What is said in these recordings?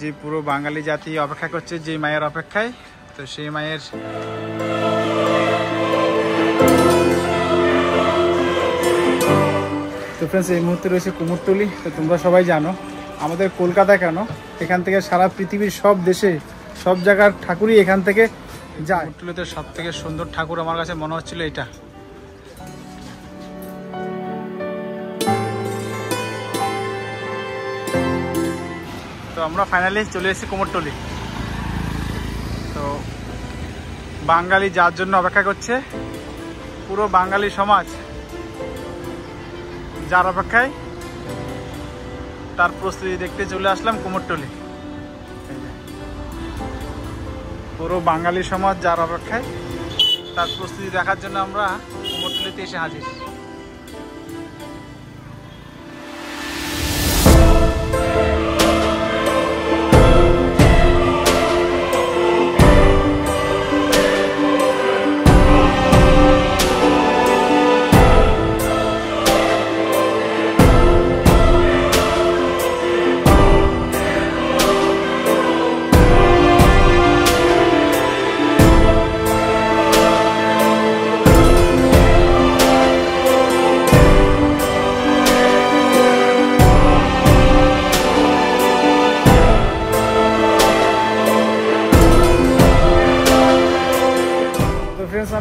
যে পুরো বাঙালি জাতি অপেক্ষা করছে যে মায়ের অপেক্ষায়, তো সেই মায়ের তো ফ্রেন্ডস এই মুহূর্তে রয়েছে কুমোরটুলি। তো তোমরা সবাই জানো আমাদের কলকাতা কেন, এখান থেকে সারা পৃথিবীর সব দেশে সব জায়গার ঠাকুরই এখান থেকে যায়। কুমোরটুলিতে সব থেকে সুন্দর ঠাকুর আমার কাছে মনে হচ্ছিল এটা। তো আমরা ফাইনালি চলে এসেছি কুমোরটুলি। তো বাঙালি যার জন্য অপেক্ষা করছে, পুরো বাঙালি সমাজ যার অপেক্ষায়, তার প্রস্তুতি দেখতে চলে আসলাম কুমোরটুলি। পুরো বাঙালি সমাজ যার অপেক্ষায়, তার প্রস্তুতি দেখার জন্য আমরা কুমোরটুলিতে এসে হাজির।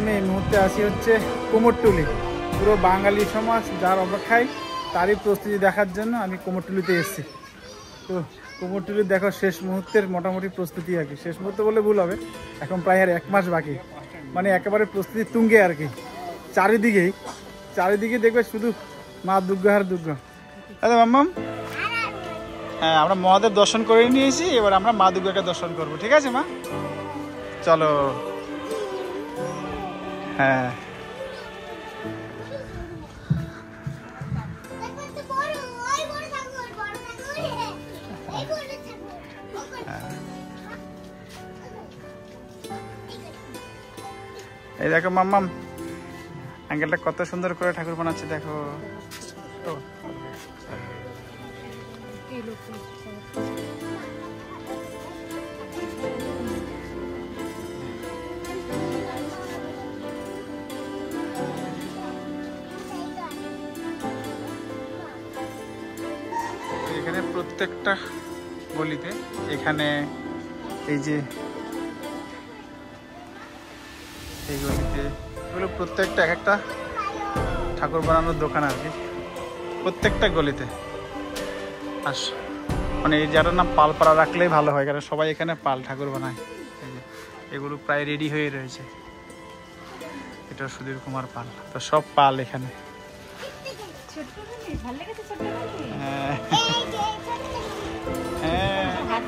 আমি এই মুহূর্তে আসি হচ্ছে কুমোরটুলি। পুরো বাঙালি সমাজ যার অপেক্ষায়, তারই প্রস্তুতি দেখার জন্য আমি কুমোরটুলিতে এসেছি। তো কুমোরটুলির দেখো শেষ মুহূর্তের মোটামুটি প্রস্তুতি আর কি, শেষ মুহূর্তে বললে ভুল হবে, এখন প্রায় আর 1 মাস বাকি, মানে একেবারে প্রস্তুতি তুঙ্গে আর কি। চারিদিকে দেখবে শুধু মা দুর্গা আর দুর্গা। আচ্ছা মাম্মাম, হ্যাঁ আমরা মহাদেব দর্শন করে নিয়েছি, এবার আমরা মা দুর্গাকে দর্শন করবো, ঠিক আছে মা? চলো। হ্যাঁ এই দেখো মাম্মাম, আঙ্কেলটা কত সুন্দর করে ঠাকুর বানাচ্ছে দেখো। এখানে প্রত্যেকটা গলিতে, এখানে এই যে এই গলিতে, এগুলো প্রত্যেকটা এক একটা ঠাকুর বানানোর দোকান আর কি, প্রত্যেকটা গলিতে। আর মানে এই যারা না পালপাড়া রাখলেই ভালো হয়, কারণ সবাই এখানে পাল ঠাকুর বানায়। এগুলো প্রায় রেডি হয়ে রয়েছে। এটা সুধীর কুমার পাল, তো সব পাল এখানে। হ্যাঁ হ্যাঁ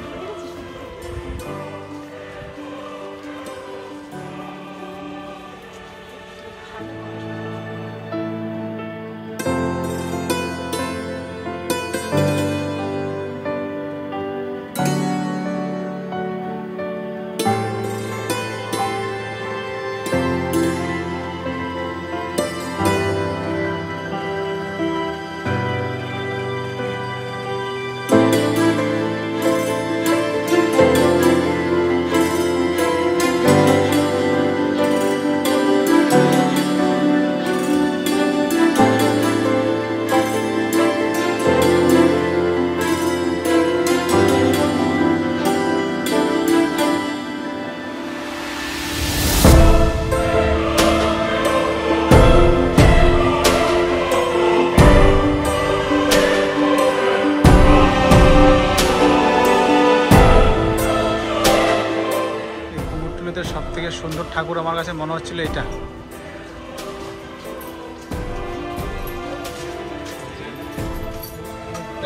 সব থেকে সুন্দর ঠাকুর আমার কাছে মনে হচ্ছিল এটা।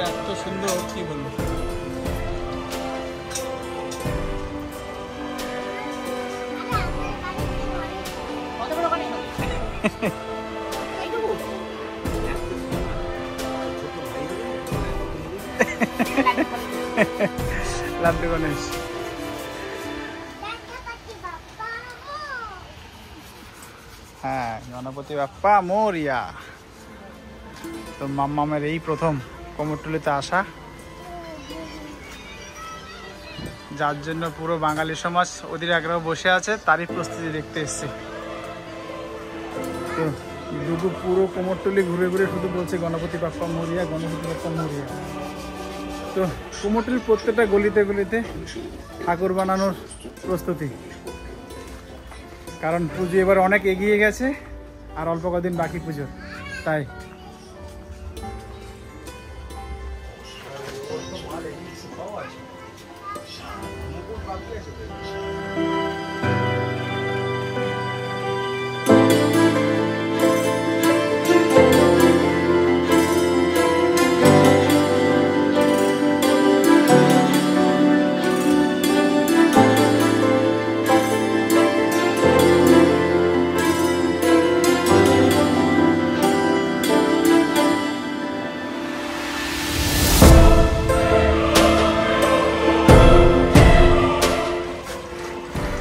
এত সুন্দর কি বলবো। লাড্ডু গণেশ। হ্যাঁ, গণপতি বাপ্পা মোরিয়া। তো মাম্মামের এই প্রথম কুমোরটুলিতে আসা। যার জন্য পুরো বাঙালি সমাজ অধীর আগ্রহ বসে আছে, তারই প্রস্তুতি দেখতে এসছে। তো দুটো পুরো কুমোরটুলি ঘুরে ঘুরে শুধু বলছে গণপতি বাপ্পা মরিয়া, গণপতি বাপ্পা মরিয়া। তো কুমোরটুলির প্রত্যেকটা গলিতে গলিতে ঠাকুর বানানোর প্রস্তুতি, কারণ পুজো এবার অনেক এগিয়ে গেছে, আর অল্প কদিন বাকি পুজো, তাই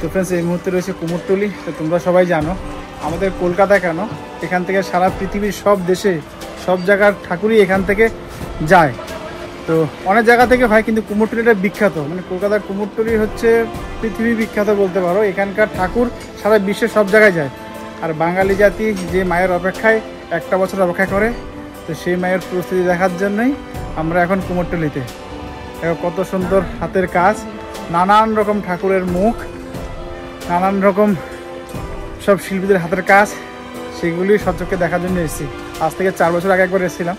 তো ফ্রেন্ডস এই মুহূর্তে রয়েছে কুমোরটুলি। তো তোমরা সবাই জানো আমাদের কলকাতা কেন, এখান থেকে সারা পৃথিবীর সব দেশে সব জায়গার ঠাকুরই এখান থেকে যায়। তো অনেক জায়গা থেকে হয়, কিন্তু কুমোরটুলিটা বিখ্যাত, মানে কলকাতার কুমোরটুলি হচ্ছে পৃথিবী বিখ্যাত বলতে পারো। এখানকার ঠাকুর সারা বিশ্বের সব জায়গায় যায়। আর বাঙালি জাতি যে মায়ের অপেক্ষায় একটা বছর অপেক্ষা করে, তো সেই মায়ের প্রস্তুতি দেখার জন্যই আমরা এখন কুমোরটুলিতে। কত সুন্দর হাতের কাজ, নানান রকম ঠাকুরের মুখ, নানান রকম সব শিল্পীদের হাতের কাজ, সেগুলি সচক্ষে দেখার জন্য এসেছি। আজ থেকে 4 বছর আগে একবার এসেছিলাম,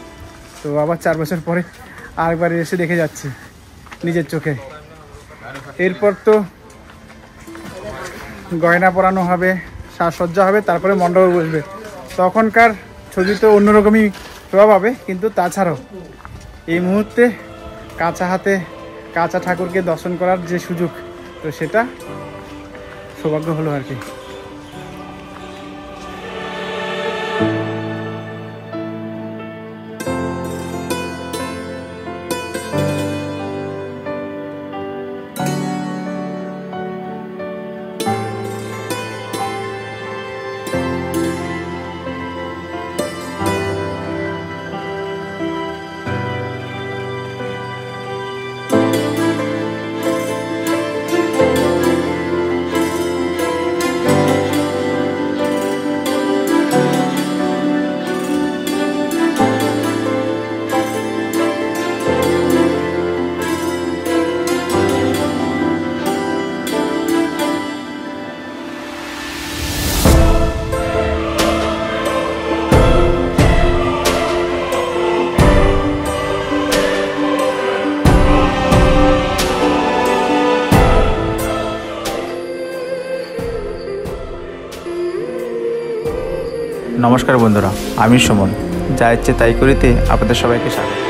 তো আবার 4 বছর পরে আরেকবার এসে দেখে যাচ্ছি নিজের চোখে। এরপর তো গয়না পরানো হবে, সাজসজ্জা হবে, তারপরে মণ্ডপে বসবে। তখনকার ছবি তো অন্যরকমই প্রভাব পাবে, কিন্তু তাছাড়াও এই মুহূর্তে কাঁচা হাতে কাঁচা ঠাকুরকে দর্শন করার যে সুযোগ, তো সেটা সৌভাগ্য হলো আর কি। নমস্কার বন্ধুরা, আমি সুমন, যা ইচ্ছে তাই করিতে আপনাদের সবাইকে স্বাগত।